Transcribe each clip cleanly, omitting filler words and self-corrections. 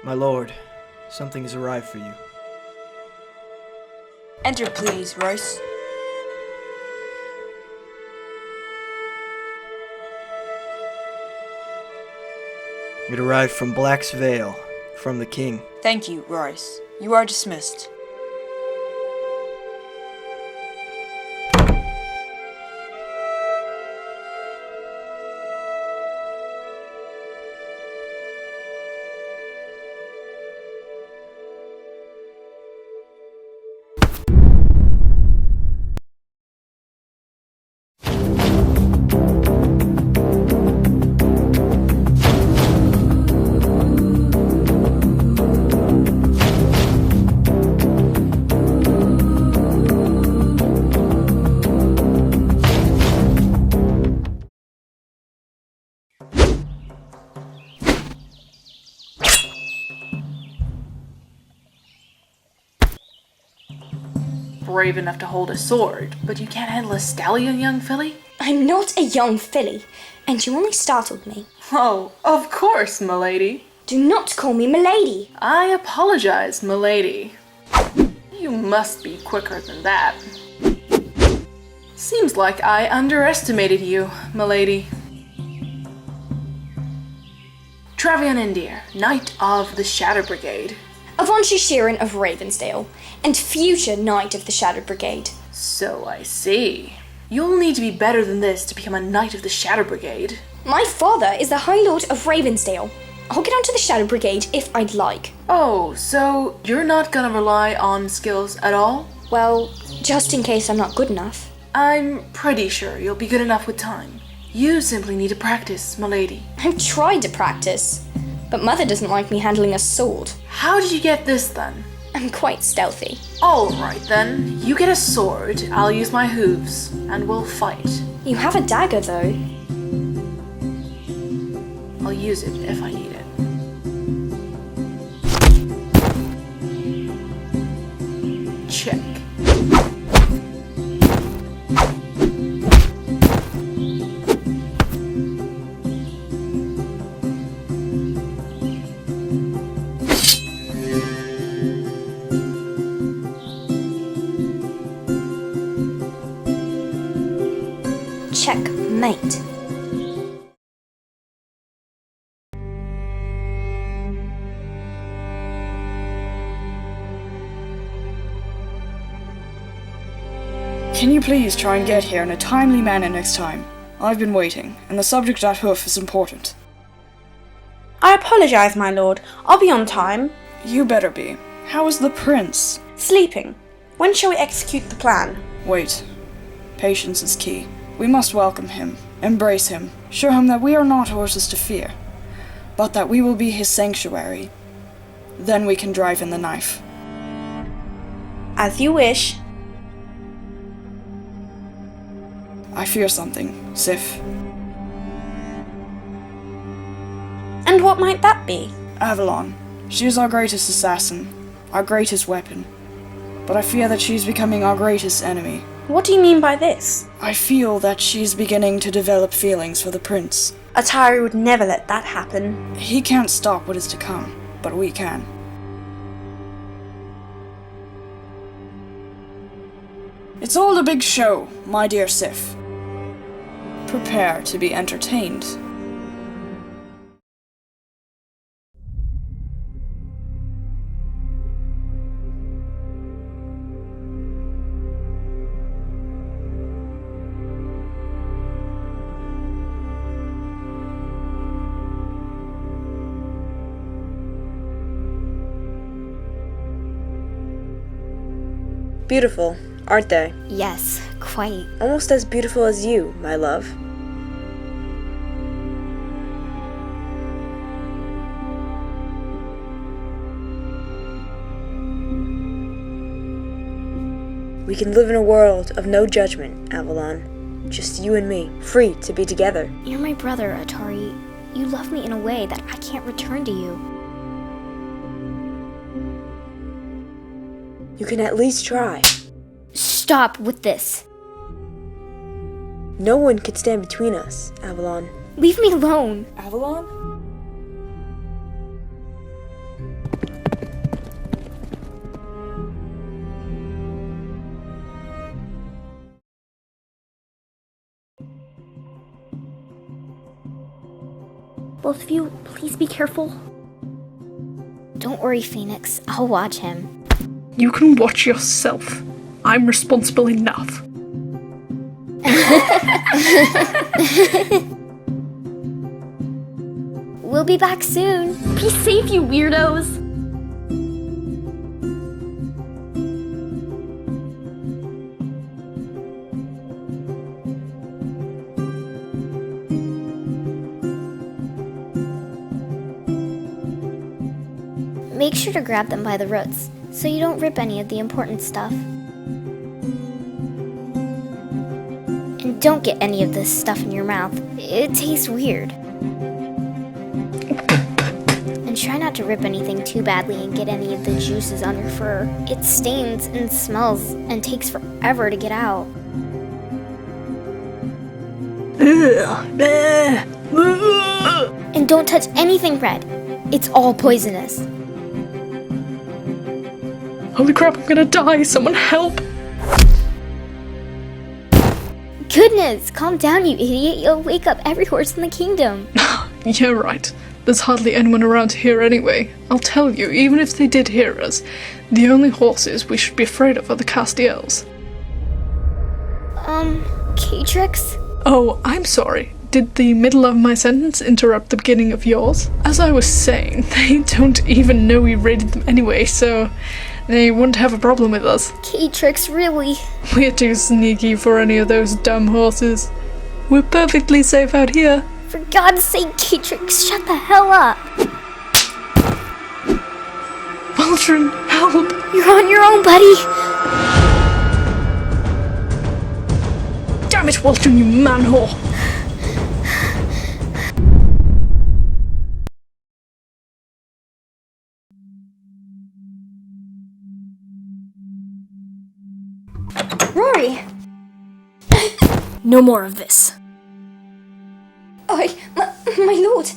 My lord, something has arrived for you. Enter, please, Royce. It arrived from Black's Vale, from the king. Thank you, Royce. You are dismissed. Brave enough to hold a sword, but you can't handle a stallion, young filly? I'm not a young filly, and you only startled me. Oh, of course, milady. Do not call me milady. I apologize, milady. You must be quicker than that. Seems like I underestimated you, milady. Travion Indir, Knight of the Shadow Brigade. Avanshee Sheeran of Ravensdale, and future Knight of the Shadow Brigade. So I see. You'll need to be better than this to become a Knight of the Shadow Brigade. My father is the High Lord of Ravensdale. I'll get onto the Shadow Brigade if I'd like. Oh, so you're not gonna rely on skills at all? Well, just in case I'm not good enough. I'm pretty sure you'll be good enough with time. You simply need to practice, milady. I've tried to practice, but Mother doesn't like me handling a sword. How did you get this then? I'm quite stealthy. Alright then, you get a sword, I'll use my hooves, and we'll fight. You have a dagger though. I'll use it if I need it. Check. Checkmate. Can you please try and get here in a timely manner next time? I've been waiting, and the subject at hoof is important. I apologize, my lord. I'll be on time. You better be. How is the prince? Sleeping. When shall we execute the plan? Wait. Patience is key. We must welcome him, embrace him, show him that we are not horses to fear, but that we will be his sanctuary. Then we can drive in the knife. As you wish. I fear something, Sif. And what might that be? Avalon. She is our greatest assassin, our greatest weapon. But I fear that she is becoming our greatest enemy. What do you mean by this? I feel that she's beginning to develop feelings for the prince. Atari would never let that happen. He can't stop what is to come, but we can. It's all a big show, my dear Sif. Prepare to be entertained. Beautiful, aren't they? Yes, quite. Almost as beautiful as you, my love. We can live in a world of no judgment, Avalon. Just you and me, free to be together. You're my brother, Atari. You love me in a way that I can't return to you. You can at least try. Stop with this. No one could stand between us, Avalon. Leave me alone. Avalon? Both of you, please be careful. Don't worry, Phoenix. I'll watch him. You can watch yourself. I'm responsible enough. We'll be back soon. Be safe, you weirdos! Make sure to grab them by the roots, so you don't rip any of the important stuff. And don't get any of this stuff in your mouth. It tastes weird. And try not to rip anything too badly and get any of the juices on your fur. It stains and smells and takes forever to get out. And don't touch anything red. It's all poisonous. Holy crap, I'm gonna die! Someone help! Goodness, calm down, you idiot. You'll wake up every horse in the kingdom. You're right. There's hardly anyone around here anyway. I'll tell you, even if they did hear us, the only horses we should be afraid of are the Castiels. Catrix? Oh, I'm sorry. Did the middle of my sentence interrupt the beginning of yours? As I was saying, they don't even know we raided them anyway, so they wouldn't have a problem with us. Catrix, really? We're too sneaky for any of those dumb horses. We're perfectly safe out here. For God's sake, Catrix, shut the hell up! Weltrin, help! You're on your own, buddy! Damn it, Weltrin, you man-whore! Rory! No more of this. My lord!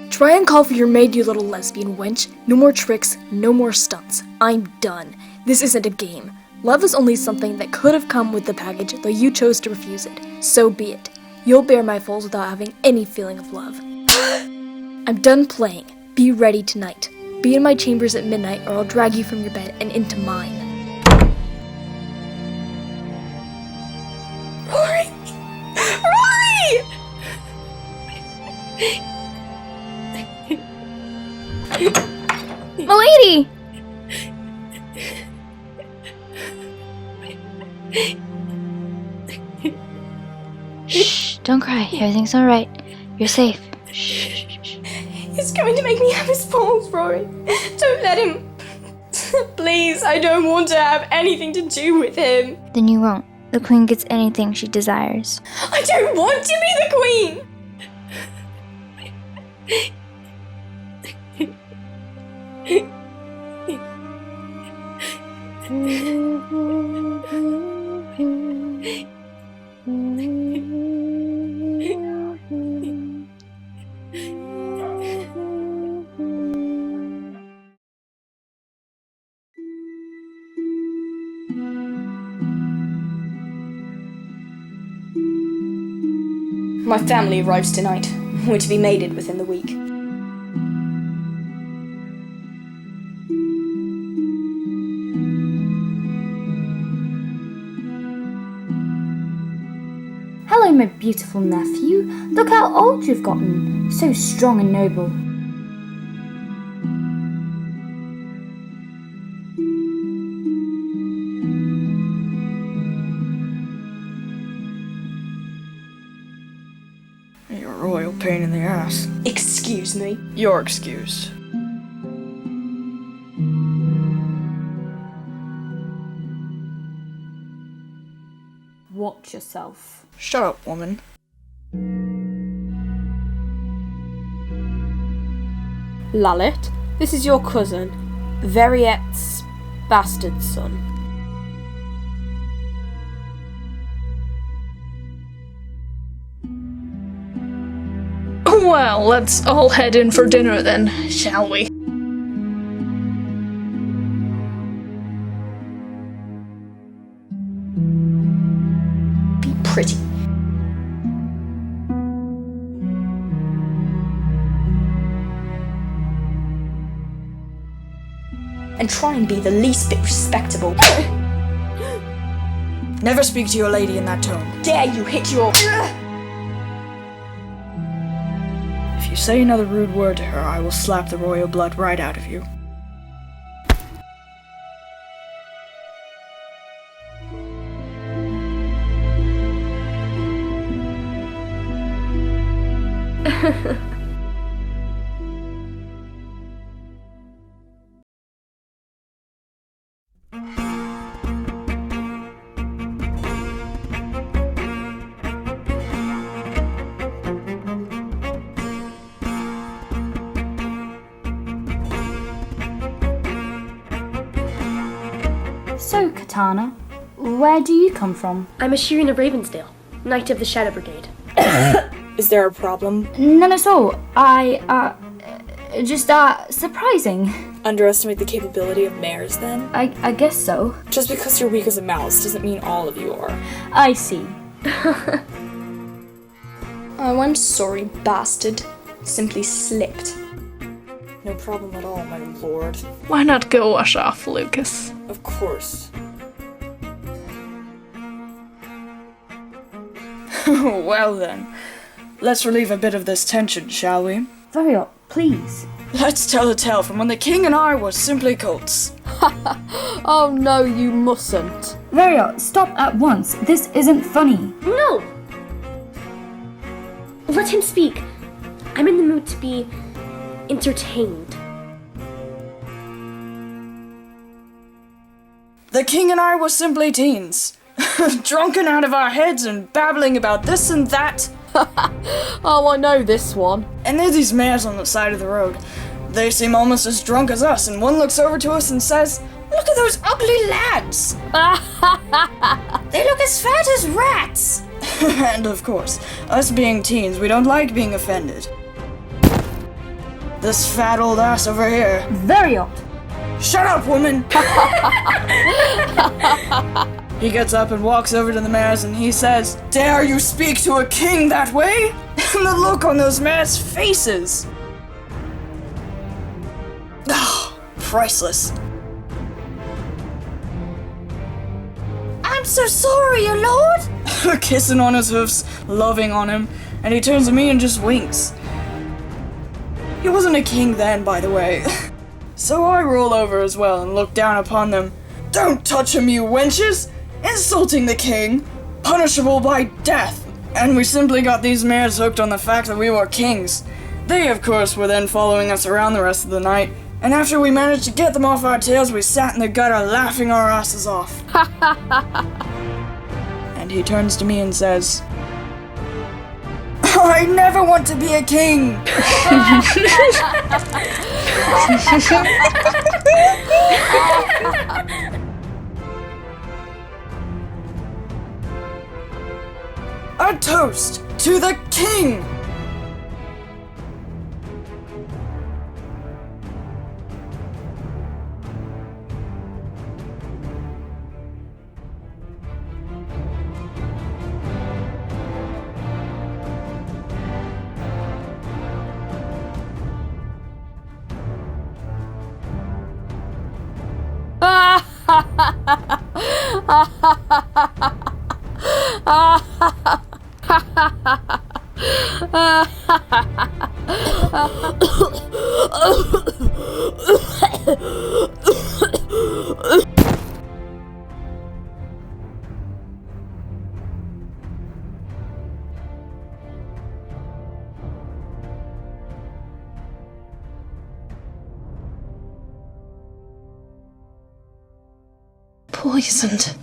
Try and call for your maid, you little lesbian wench. No more tricks, no more stunts. I'm done. This isn't a game. Love is only something that could have come with the package, though you chose to refuse it. So be it. You'll bear my falls without having any feeling of love. I'm done playing. Be ready tonight. Be in my chambers at midnight, or I'll drag you from your bed and into mine. Rory! Rory! Milady! Shh, don't cry. Everything's alright. You're safe. Shh. He's going to make me have his balls, Rory. Don't let him. Please, I don't want to have anything to do with him. Then you won't. The queen gets anything she desires. I don't want to be the queen. My family arrives tonight. We're to be mated within the week. Hello, my beautiful nephew. Look how old you've gotten. So strong and noble. You're a royal pain in the ass. Excuse me. You're excused. Watch yourself. Shut up, woman. Lalit, this is your cousin, Veriet's bastard son. Well, let's all head in for dinner then, shall we? Be pretty. and try and be the least bit respectable. Never speak to your lady in that tone. Dare you hit your... If you say another rude word to her, I will slap the royal blood right out of you. So, Katana, where do you come from? I'm a Shireen of Ravensdale, Knight of the Shadow Brigade. Is there a problem? None at all. Just surprising. Underestimate the capability of mares, then? I guess so. Just because you're weak as a mouse doesn't mean all of you are. I see. Oh, I'm sorry, bastard. Simply slipped. No problem at all, my lord. Why not go wash off, Lucas? Of course. Well then, let's relieve a bit of this tension, shall we? Variot, please. Let's tell a tale from when the king and I were simply colts. Oh no, you mustn't. Variot, stop at once. This isn't funny. No! Let him speak. I'm in the mood to be entertained. The king and I were simply teens. Drunken out of our heads and babbling about this and that. Oh, I know this one. And there's these mares on the side of the road. They seem almost as drunk as us, and one looks over to us and says, "Look at those ugly lads! They look as fat as rats!" And of course, us being teens, we don't like being offended. This fat old ass over here. Variot! Shut up, woman! He gets up and walks over to the mares and he says, "Dare you speak to a king that way?" And the look on those mares' faces. Oh, priceless. "I'm so sorry, your lord." Kissing on his hoofs, loving on him, and he turns to me and just winks. He wasn't a king then, by the way. So I roll over as well and look down upon them. "Don't touch him, you wenches! Insulting the king! Punishable by death!" And we simply got these mares hooked on the fact that we were kings. They, of course, were then following us around the rest of the night, and after we managed to get them off our tails, we sat in the gutter laughing our asses off. And he turns to me and says, "I never want to be a king!" A toast to the king! Poisoned.